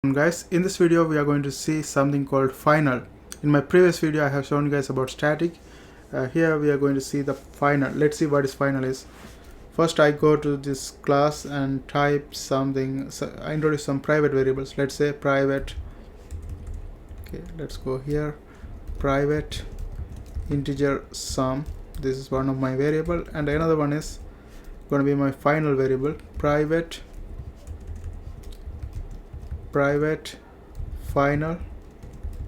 Guys, in this video we are going to see something called final. In my previous video I have shown you guys about static. Here we are going to see the final. Let's see what is final is. First I go to this class and type something. So I introduce some private variables. Let's say private. Okay, let's go here. Private integer sum. This is one of my variable, and another one is going to be my final variable. Private final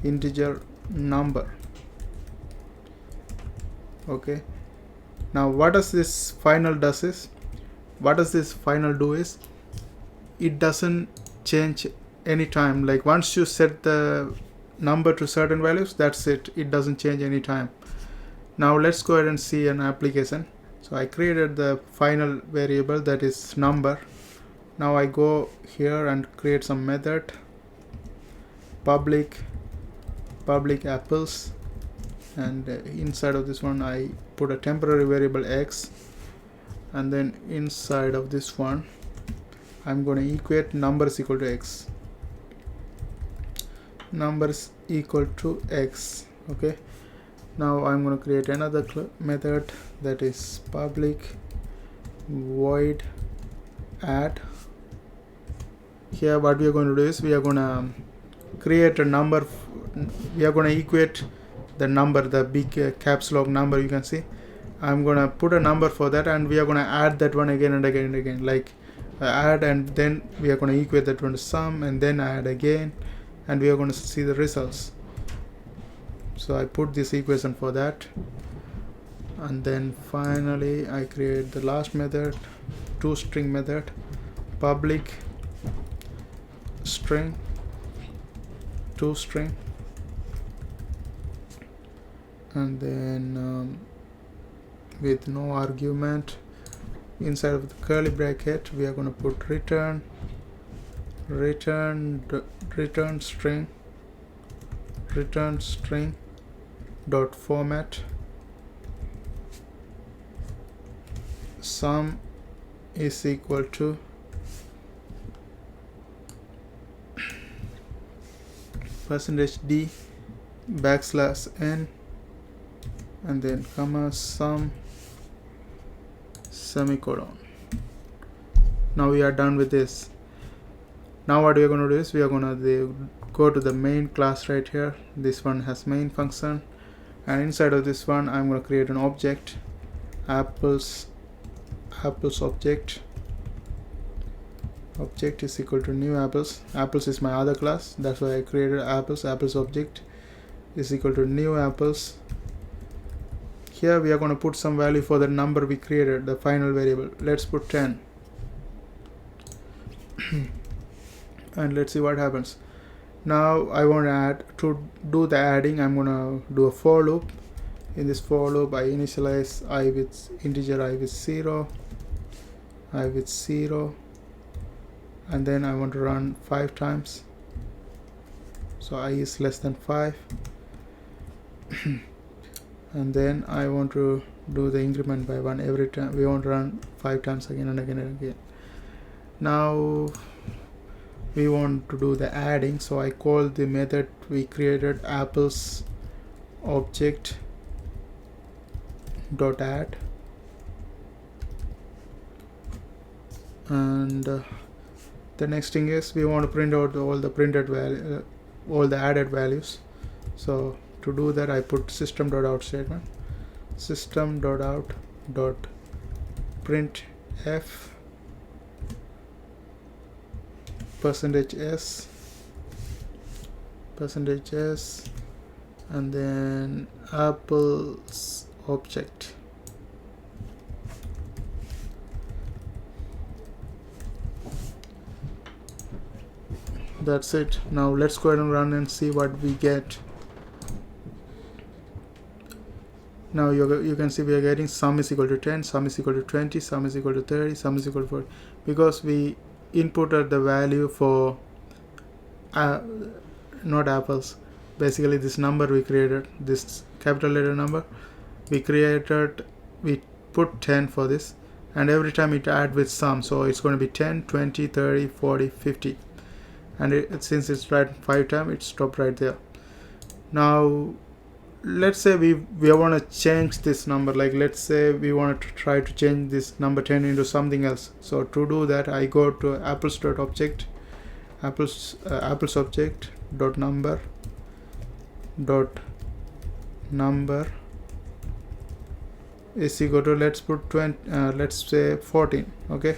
integer number. Okay, now what does this final do is it doesn't change anytime. Like once you set the number to certain values, that's it doesn't change anytime. Now let's go ahead and see an application. So I created the final variable, that is number. Now I go here and create some method, public apples, and inside of this one I put a temporary variable x, and then inside of this one I'm going to equate number is equal to x. Number is equal to x. Okay, now I'm going to create another method, that is public void add. Here what we are going to do is we are going to create a number. We are going to equate the number, the big caps lock number. You can see I'm going to put a number for that, and we are going to add that one again and again and again, like add, and then we are going to equate that one to sum, and then add again, and we are going to see the results. So I put this equation for that, and then finally I create the last method, toString method, public string toString, and then with no argument, inside of the curly bracket we are going to put return string dot format sum is equal to %d \n, and then comma sum semicolon. Now we are done with this. Now what we are going to do is we are going to go to the main class right here. This one has main function, and inside of this one I'm going to create an object, apples object is equal to new apples. Apples is my other class, that's why I created apples object is equal to new apples. Here we are going to put some value for the number we created, the final variable. Let's put 10 and let's see what happens. Now I want to add, to do the adding I'm going to do a for loop. In this for loop I initialize I with integer I with 0, and then I want to run 5 times, so I is less than 5 and then I want to do the increment by 1 every time. We want to run 5 times again and again and again. Now we want to do the adding, so I call the method we created, apples object dot add, and the next thing is we want to print out all the printed value, all the added values. So to do that I put system.out statement, system.out.printf %s, and then apples object. That's it. Now let's go ahead and run and see what we get. Now you can see we are getting sum is equal to 10, sum is equal to 20, sum is equal to 30, sum is equal to 40, because we inputted the value for not apples. Basically this number we created, this capital letter number we put 10 for this, and every time it add with sum, so it's going to be 10, 20, 30, 40, 50. and since it's tried 5 times, it stopped right there. Now let's say we want to change this number, like let's say we want to try to change this number 10 into something else. So to do that, I go to apples.object, apples object dot number is equal to, let's put 20, let's say 14. Okay,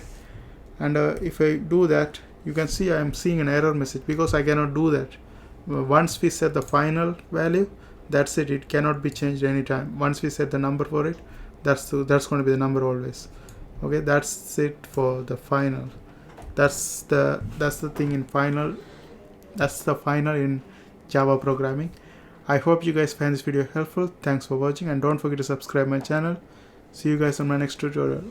and if I do that, you can see I am seeing an error message because I cannot do that. Once we set the final value, that's it, it cannot be changed anytime. Once we set the number for it, that's going to be the number always. Okay, that's it for the final. That's the thing in final. That's the final in Java programming. I hope you guys find this video helpful. Thanks for watching, and don't forget to subscribe my channel. See you guys on my next tutorial.